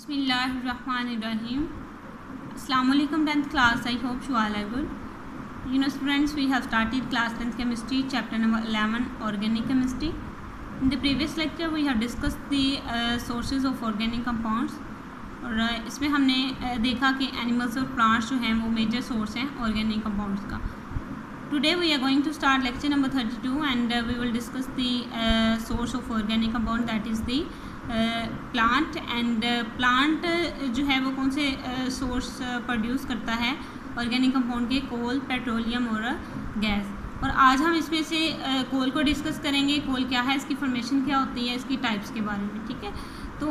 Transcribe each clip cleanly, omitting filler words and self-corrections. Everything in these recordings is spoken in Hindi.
Bismillahirrahmanirrahim. Assalamu alaikum 10th class. I hope you all are good. You know students, we have started class 10th chemistry chapter number 11 organic chemistry. In the previous lecture we have discussed the sources of organic compounds और इसमें हमने देखा कि एनिमल्स और प्लांट्स जो हैं वो मेजर सोर्स हैं ऑर्गेनिक कंपाउंड्स का. Today we are going to start lecture number 32 and we will discuss the source of organic compound, that is the plant. And plant जो है वो कौन से सोर्स प्रोड्यूस करता है ऑर्गेनिक कंपाउंड के? कोल, पेट्रोलियम और गैस. और आज हम इसमें से कोल को डिस्कस करेंगे. कोल क्या है, इसकी फॉर्मेशन क्या होती है, इसकी टाइप्स के बारे में. ठीक है, तो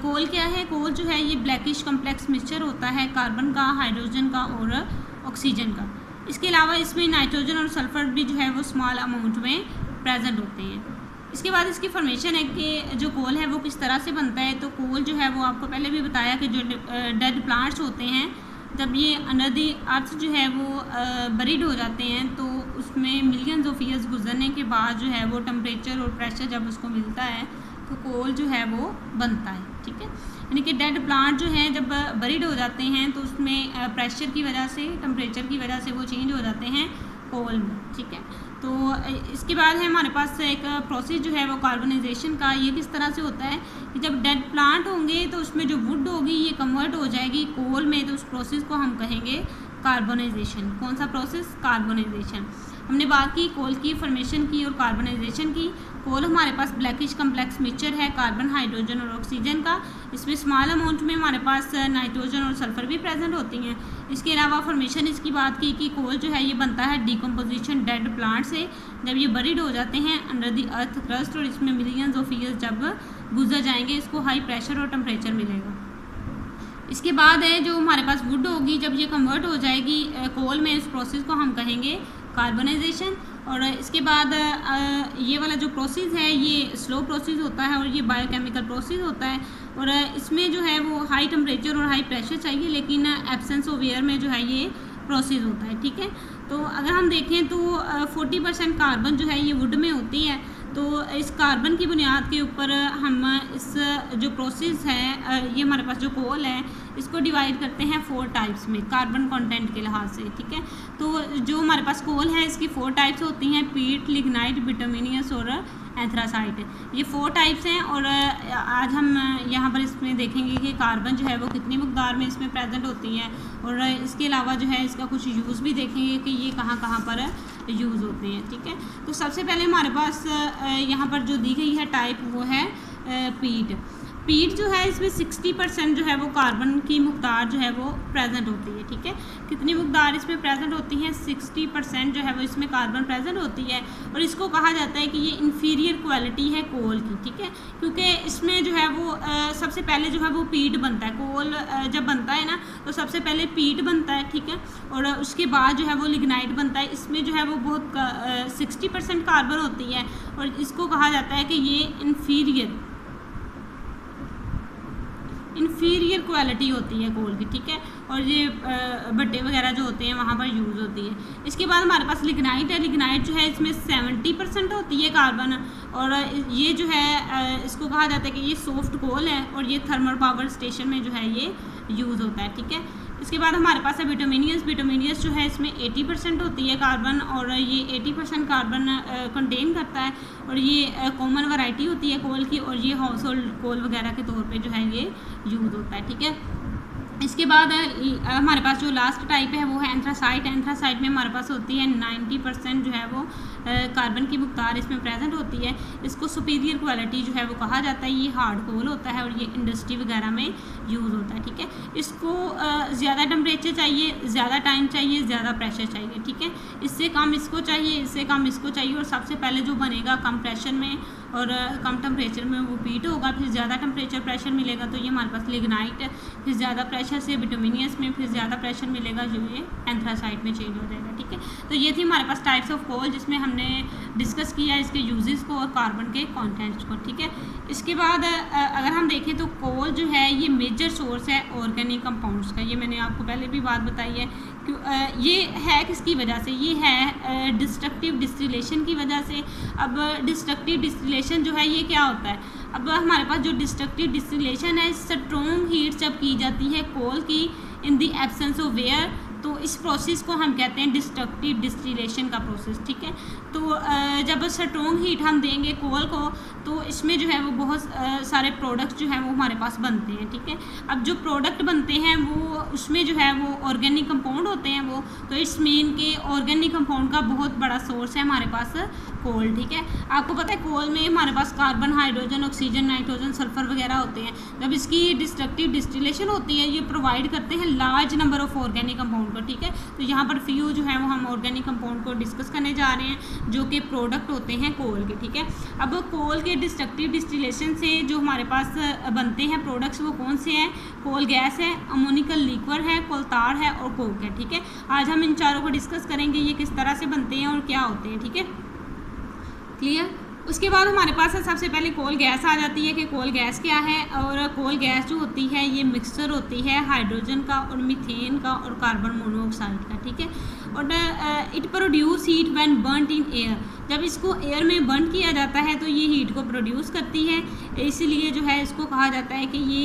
कोल क्या है? कोल जो है ये ब्लैकिश कम्प्लेक्स मिक्सचर होता है कार्बन का, हाइड्रोजन का और ऑक्सीजन का. इसके अलावा इसमें नाइट्रोजन और सल्फर भी जो है वो स्मॉल अमाउंट में प्रेजेंट होते हैं. इसके बाद इसकी फॉर्मेशन है कि जो कोल है वो किस तरह से बनता है. तो कोल जो है वो आपको पहले भी बताया कि जो डेड प्लांट्स होते हैं जब ये अंडर दी अर्थ जो है वो बरीड हो जाते हैं तो उसमें मिलियंस ऑफ ईयर्स गुजरने के बाद जो है वो टेम्परेचर और प्रेशर जब उसको मिलता है तो कोल जो है वो बनता है. ठीक है, यानी कि डेड प्लांट जो हैं जब बरीड हो जाते हैं तो उसमें प्रेशर की वजह से, टेम्परेचर की वजह से वो चेंज हो जाते हैं कोल में. ठीक है, तो इसके बाद है हमारे पास एक प्रोसेस जो है वो कार्बनाइजेशन का. ये किस तरह से होता है कि जब डेड प्लांट होंगे तो उसमें जो वुड होगी ये कन्वर्ट हो जाएगी कोल में, तो उस प्रोसेस को हम कहेंगे कार्बनाइजेशन. कौन सा प्रोसेस? कार्बनाइजेशन. हमने बात की कोल की फॉर्मेशन की और कार्बनाइजेशन की. कोल हमारे पास ब्लैकिश कम्प्लेक्स मिक्सचर है कार्बन, हाइड्रोजन और ऑक्सीजन का. इसमें स्मॉल अमाउंट में हमारे पास नाइट्रोजन और सल्फर भी प्रेजेंट होती हैं. इसके अलावा फॉर्मेशन इसकी बात की कि कोल जो है ये बनता है डिकम्पोजिशन डेड प्लांट से जब ये बरीड हो जाते हैं अंडर द अर्थ क्रस्ट और इसमें मिलियंस ऑफ ईयर्स जब गुजर जाएंगे इसको हाई प्रेशर और टेम्परेचर मिलेगा. इसके बाद है जो हमारे पास वुड होगी जब ये कन्वर्ट हो जाएगी कोल में, इस प्रोसेस को हम कहेंगे कार्बनाइजेशन. और इसके बाद ये वाला जो प्रोसेस है ये स्लो प्रोसेस होता है और ये बायोकेमिकल प्रोसेस होता है और इसमें जो है वो हाई टेम्परेचर और हाई प्रेशर चाहिए, लेकिन एब्सेंस ऑफ एयर में जो है ये प्रोसेस होता है. ठीक है, तो अगर हम देखें तो 40% कार्बन जो है ये वुड में होती है. तो इस कार्बन की बुनियाद के ऊपर हम इस जो प्रोसेस है ये हमारे पास जो कोल है इसको डिवाइड करते हैं 4 टाइप्स में कार्बन कंटेंट के लिहाज से. ठीक है, तो जो हमारे पास कोल है इसकी 4 टाइप्स होती हैं: पीट, लिग्नाइट, बिटुमिनियस और एंथ्रासाइट. ये 4 टाइप्स हैं और आज हम यहाँ पर इसमें देखेंगे कि कार्बन जो है वो कितनी मकदार में इसमें प्रेजेंट होती है और इसके अलावा जो है इसका कुछ यूज़ भी देखेंगे कि ये कहाँ कहाँ पर यूज़ होते हैं. ठीक है, तो सबसे पहले हमारे पास यहाँ पर जो दी गई है टाइप वो है पीट. पीट जो है इसमें 60% जो है वो कार्बन की मकदार जो है वो प्रेजेंट होती है. ठीक है, कितनी मकदार इसमें प्रेजेंट होती है? 60% जो है वो इसमें कार्बन प्रेजेंट होती है और इसको कहा जाता है कि ये इन्फीरियर क्वालिटी है कोल की. ठीक है, क्योंकि इसमें जो है वो सबसे पहले जो है वो पीट बनता है. कोल जब बनता है ना तो सबसे पहले पीट बनता है. ठीक है, और उसके बाद जो है वो लिग्नाइट बनता है. इसमें जो है वो बहुत 60% कार्बन होती है और इसको कहा जाता है कि ये इन्फीरियर क्वालिटी होती है कोल की. ठीक है, और ये भट्टे वगैरह जो होते हैं वहाँ पर यूज़ होती है. इसके बाद हमारे पास लिग्नाइट है. लिग्नाइट जो है इसमें 70% होती है कार्बन और ये जो है इसको कहा जाता है कि ये सॉफ्ट कोल है और ये थर्मल पावर स्टेशन में जो है ये यूज़ होता है. ठीक है, इसके बाद हमारे पास है बिटुमिनियस. बिटुमिनियस जो है इसमें 80% होती है कार्बन और ये 80% कार्बन कंटेन करता है और ये कॉमन वैरायटी होती है कोल की और ये हाउस होल्ड कोल वगैरह के तौर पे जो है ये यूज़ होता है. ठीक है, इसके बाद हमारे पास जो लास्ट टाइप है वो है एंथ्रासाइट. एंथ्रासाइट में हमारे पास होती है 90% जो है वो कार्बन की मकदार इसमें प्रेजेंट होती है. इसको सुपीरियर क्वालिटी जो है वो कहा जाता है. ये हार्ड कोल होता है और ये इंडस्ट्री वगैरह में यूज़ होता है. ठीक है, इसको ज़्यादा टेम्परेचर चाहिए, ज़्यादा टाइम चाहिए, ज़्यादा प्रेशर चाहिए. ठीक है, इससे कम इसको चाहिए, इससे कम इसको चाहिए और सबसे पहले जो बनेगा कम प्रेशर में और कम टेम्परेचर में वो पीट होगा. फिर ज़्यादा टेम्परेचर प्रेशर मिलेगा तो ये हमारे पास लिग्नाइट है. फिर ज़्यादा प्रेशर से बिटुमिनियस में फिर ज़्यादा प्रेशर मिलेगा जो ये एंथ्रासाइट में चेंज हो जाएगा. ठीक है, तो ये थी हमारे पास टाइप्स ऑफ कोल जिसमें हमने डिस्कस किया इसके यूजेस को और कार्बन के कंटेंट्स को. ठीक है, इसके बाद अगर हम देखें तो कोल जो है ये मेजर सोर्स है ऑर्गेनिक कंपाउंड्स का. ये मैंने आपको पहले भी बात बताई है. ये है किसकी वजह से? ये है डिस्ट्रक्टिव डिस्टिलेशन की वजह से. अब डिस्ट्रक्टिव डिस्टिलेशन जो है ये क्या होता है? अब हमारे पास जो डिस्ट्रक्टिव डिस्टिलेशन है स्ट्रॉन्ग हीट जब की जाती है कोल की in the absence of air, तो इस प्रोसेस को हम कहते हैं डिस्ट्रक्टिव डिस्टिलेशन का प्रोसेस, ठीक है। तो जब स्ट्रॉन्ग हीट हम देंगे कोल को तो इसमें जो है वो बहुत सारे प्रोडक्ट्स जो हैं वो हमारे पास बनते हैं, ठीक है। अब जो प्रोडक्ट बनते हैं वो उसमें जो है वो ऑर्गेनिक कंपाउंड होते हैं वो, तो इट्स मीन के ऑर्गेनिक कंपाउंड का बहुत बड़ा सोर्स है हमारे पास कोल, ठीक है। आपको पता है कोल में हमारे पास carbon, hydrogen, oxygen, nitrogen, sulphur वगैरह होते हैं। जब इसकी डिस्ट्रक्टिव डिस्टिलेशन होती है ये प्रोवाइड करते हैं large number of organic compound को, ठीक है। तो यहाँ पर फ्यू जो है वो हम ऑर्गेनिक कंपाउंड को डिस्कस करने जा रहे हैं जो कि प्रोडक्ट होते हैं कोल के, ठीक है। अब कोल के डिस्ट्रक्टिव डिस्टिलेशन से जो हमारे पास बनते हैं प्रोडक्ट्स वो कौन से हैं? कोल गैस है, अमोनिकल लिक्वर है, कोल तार है और कोक है, ठीक है। आज हम इन चारों को डिस्कस करेंगे ये किस तरह से बनते हैं और क्या होते हैं, ठीक है, क्लियर। उसके बाद हमारे पास सबसे पहले कोल गैस आ जाती है कि कोल गैस क्या है। और कोल गैस जो होती है ये मिक्सचर होती है हाइड्रोजन का और मीथेन का और कार्बन मोनोऑक्साइड का, ठीक है। और it produce heat when burned in air, जब इसको एयर में बर्न किया जाता है तो ये हीट को प्रोड्यूस करती है, इसलिए जो है इसको कहा जाता है कि ये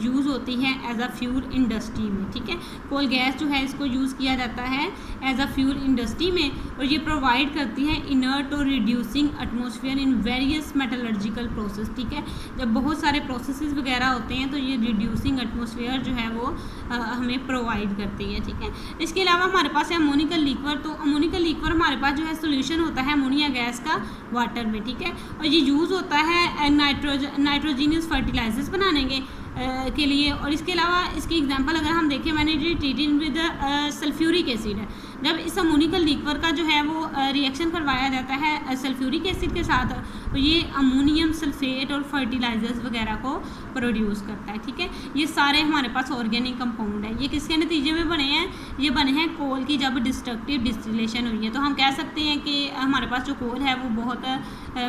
यूज़ होती है एज अ फ्यूल इंडस्ट्री में, ठीक है। कोल गैस जो है इसको यूज़ किया जाता है एज अ फ्यूल इंडस्ट्री में और ये प्रोवाइड करती है इनर्ट और reducing atmosphere in various metallurgical process, ठीक है। जब बहुत सारे प्रोसेसेस वगैरह होते हैं तो ये रिड्यूसिंग एटमॉस्फेयर जो है वो हमें प्रोवाइड करती है, ठीक है। इसके अलावा हमारे पास है अमोनिकल लिक्वर, तो अमोनिकल लिक्वर हमारे पास जो है सोल्यूशन होता है अमोनिया गैस का वाटर में, ठीक है। और ये यूज़ होता है नाइट्रोजीनियस फर्टिलाइजर्स बनाने के लिए। और इसके अलावा इसकी एग्जांपल अगर हम देखें, मैंने जो ट्रीटेड विद सल्फ्यूरिक एसिड है, जब इस अमोनिकल लिक्वर का जो है वो रिएक्शन करवाया जाता है सल्फ्यूरिक एसिड के साथ तो ये अमोनियम सल्फेट और फर्टिलाइजर्स वगैरह को प्रोड्यूस करता है, ठीक है। ये सारे हमारे पास ऑर्गेनिक कंपाउंड है। ये किसके नतीजे में बने हैं? ये बने हैं कोल की जब डिस्ट्रक्टिव डिस्टिलेशन हुई है। तो हम कह सकते हैं कि हमारे पास जो कोल है वो बहुत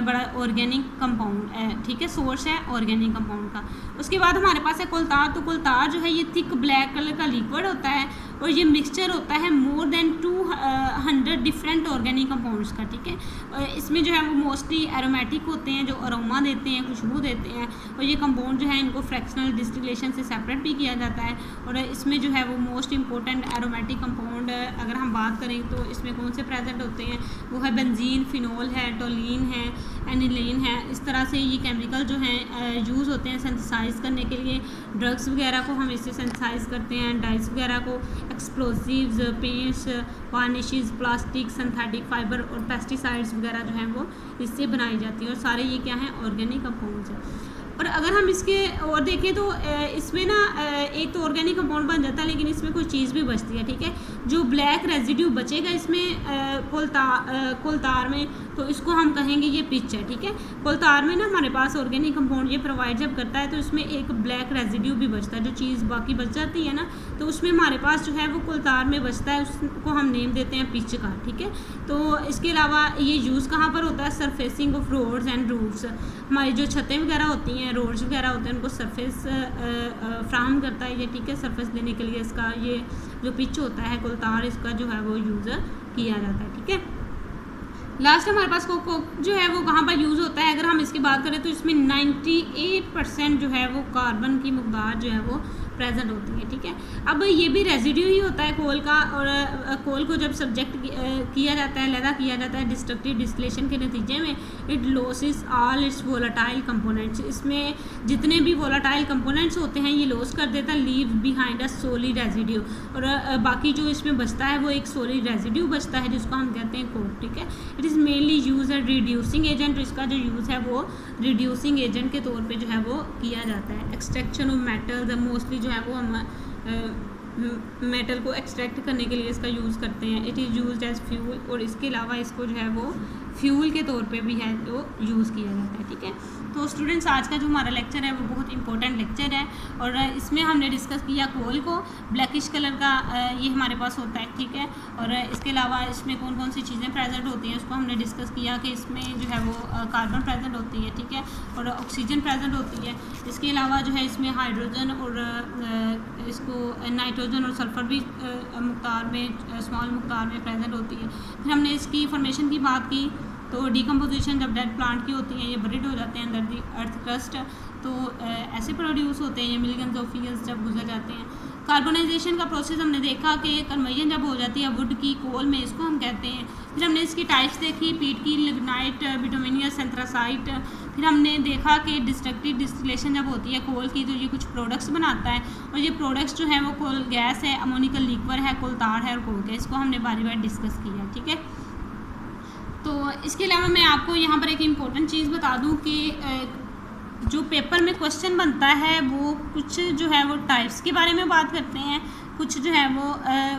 बड़ा ऑर्गेनिक कंपाउंड है, ठीक है, सोर्स है ऑर्गेनिक कंपाउंड का। उसके बाद हमारे पास है कोल तार, तो कोल तार जो है ये थिक ब्लैक कलर का लिक्विड होता है और ये मिक्सचर होता है more than 200 different organic compounds का, ठीक है। इसमें जो है वो मोस्टली एरोमेटिक होते हैं जो अरोमा देते हैं, खुशबू देते हैं। और ये कंपाउंड जो है इनको फ्रैक्शनल डिस्टिलेशन से सेपरेट भी किया जाता है। और इसमें जो है वो मोस्ट इंपॉर्टेंट एरोमेटिक कंपाउंड अगर हम बात करें तो इसमें कौन से प्रेजेंट होते हैं वो है बेंजीन, फिनोल है, टोलीन है, एनिलीन है। इस तरह से ये केमिकल जो हैं यूज़ होते हैं सिंथेसाइज करने के लिए। ड्रग्स वगैरह को हम इससे सिंथेसाइज करते हैं, डाइस वगैरह को, explosives, paints, varnishes, plastic, synthetic fibre और पेस्टिसाइड्स वगैरह जो हैं वो इससे बनाई जाती हैं। और सारे ये क्या हैं? ऑर्गेनिक कंपाउंड्स हैं। और अगर हम इसके और देखें तो इसमें ना एक तो ऑर्गेनिक कंपाउंड बन जाता है लेकिन इसमें कोई चीज़ भी बचती है, ठीक है। जो ब्लैक रेजिड्यू बचेगा इसमें कोलतार में तो इसको हम कहेंगे ये पिच है, ठीक है। कोलतार में ना हमारे पास ऑर्गेनिक कंपाउंड ये प्रोवाइड जब करता है तो इसमें एक ब्लैक रेजिड्यू भी बचता है। जो चीज़ बाकी बच जाती है ना तो उसमें हमारे पास जो है वो कोलतार में बचता है, उसको हम नेम देते हैं पिच का, ठीक है। तो इसके अलावा ये यूज़ कहाँ पर होता है? Surfacing of roads and roofs. हमारी जो छतें वगैरह होती हैं, रोड्स वगैरह होते हैं, उनको सरफेस फ्राहम करता है ये, ठीक है। सरफेस देने के लिए इसका ये जो पिच होता है कोलतार, इसका जो है वो यूज़ किया जाता है, ठीक है। लास्ट हमारे पास कोक जो है वो कहाँ पर यूज़ होता है? अगर हम इसकी बात करें तो इसमें 98% जो है वो कार्बन की मकदार जो है वो प्रेजेंट होती है, ठीक है। अब ये भी रेजिड्यू ही होता है कोल का। और कोल को जब सब्जेक्ट किया जाता है, लैदा किया जाता है डिस्ट्रक्टिव डिस्टिलेशन के नतीजे में, it losses all it's volatile components. इसमें जितने भी वोलाटाइल कंपोनेंट्स होते हैं ये लॉस कर देता है, leave behind a solid residue. और बाकी जो इसमें बचता है वो एक सॉलिड रेजिड्यू बचता है जिसको हम कहते हैं कोक, ठीक है। It is mainly use as reducing agent. इसका जो यूज़ है वो रिड्यूसिंग एजेंट के तौर पे जो है वो किया जाता है। एक्सट्रैक्शन ऑफ मेटल, मोस्टली जो है वो हम मेटल को एक्सट्रैक्ट करने के लिए इसका यूज़ करते हैं। It is use as fuel. और इसके अलावा इसको जो है वो फ्यूल के तौर पे भी है जो यूज़ किया जाता है, ठीक है। तो स्टूडेंट्स आज का जो हमारा लेक्चर है वो बहुत इंपॉर्टेंट लेक्चर है और इसमें हमने डिस्कस किया कोल को। ब्लैकिश कलर का ये हमारे पास होता है, ठीक है। और इसके अलावा इसमें कौन कौन सी चीज़ें प्रेजेंट होती हैं उसको हमने डिस्कस किया कि इसमें जो है वो कार्बन प्रेजेंट होती है, ठीक है, और ऑक्सीजन प्रेजेंट होती है। इसके अलावा जो है इसमें हाइड्रोजन और इसको नाइट्रोजन और सल्फर भी मकदार में, स्मॉल मकदार में प्रेजेंट होती है। फिर हमने इसकी फॉर्मेशन की बात की तो डिकम्पोजिशन जब डेड प्लांट की होती है, ये बरिड हो जाते हैं अंडर दी अर्थ क्रस्ट, तो ऐसे प्रोड्यूस होते हैं ये मिलियंस ऑफ ईयर्स जब गुजर जाते हैं। कार्बोनाइजेशन का प्रोसेस हमने देखा कि कन्वर्जन जब हो जाती है वुड की कोल में, इसको हम कहते हैं। फिर हमने इसकी टाइप्स देखी, पीट की, लिग्नाइट, बिटुमिनियस, एंथ्रासाइट। फिर हमने देखा कि डिस्ट्रक्टिव डिस्टिलेशन जब होती है कोल की, तो ये कुछ प्रोडक्ट्स बनाता है, और ये प्रोडक्ट्स जो है वो कोल गैस है, अमोनिकल लिक्वर है, कोलतार है और कोक है। इसको हमने बारी बारी डिस्कस किया, ठीक है। तो इसके अलावा मैं आपको यहाँ पर एक इम्पोर्टेंट चीज़ बता दूँ कि जो पेपर में क्वेश्चन बनता है वो कुछ जो है वो टाइप्स के बारे में बात करते हैं, कुछ जो है वो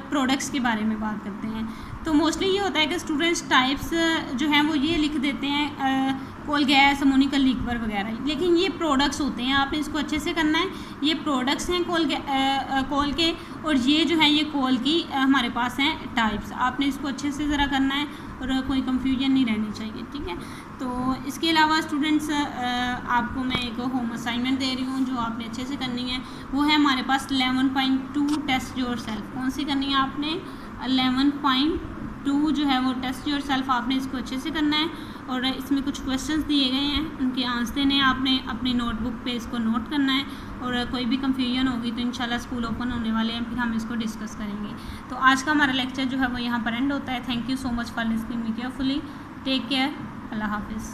प्रोडक्ट्स के बारे में बात करते हैं। तो मोस्टली ये होता है कि स्टूडेंट्स टाइप्स जो हैं वो ये लिख देते हैं कोल गैस, अमोनिकल लिक्वर वगैरह, लेकिन ये प्रोडक्ट्स होते हैं, आपने इसको अच्छे से करना है। ये प्रोडक्ट्स हैं कोल के, और ये जो है ये कोल की हमारे पास हैं टाइप्स। आपने इसको अच्छे से ज़रा करना है और कोई कंफ्यूजन नहीं रहनी चाहिए, ठीक है। तो इसके अलावा स्टूडेंट्स आपको मैं एक होम असाइनमेंट दे रही हूँ जो आपने अच्छे से करनी है। वो है हमारे पास 11.2 टेस्ट योरसेल्फ। कौन सी करनी है आपने? 11.2 जो है वो टेस्ट योरसेल्फ, आपने इसको अच्छे से करना है। और इसमें कुछ क्वेश्चंस दिए गए हैं, उनके आंसर देने आपने अपनी नोटबुक पे इसको नोट करना है। और कोई भी कंफ्यूजन होगी तो इंशाल्लाह स्कूल ओपन होने वाले हैं, फिर हम इसको डिस्कस करेंगे। तो आज का हमारा लेक्चर जो है वो यहाँ पर एंड होता है। Thank you so much for listening me carefully. Take care. अल्लाह हाफिज़।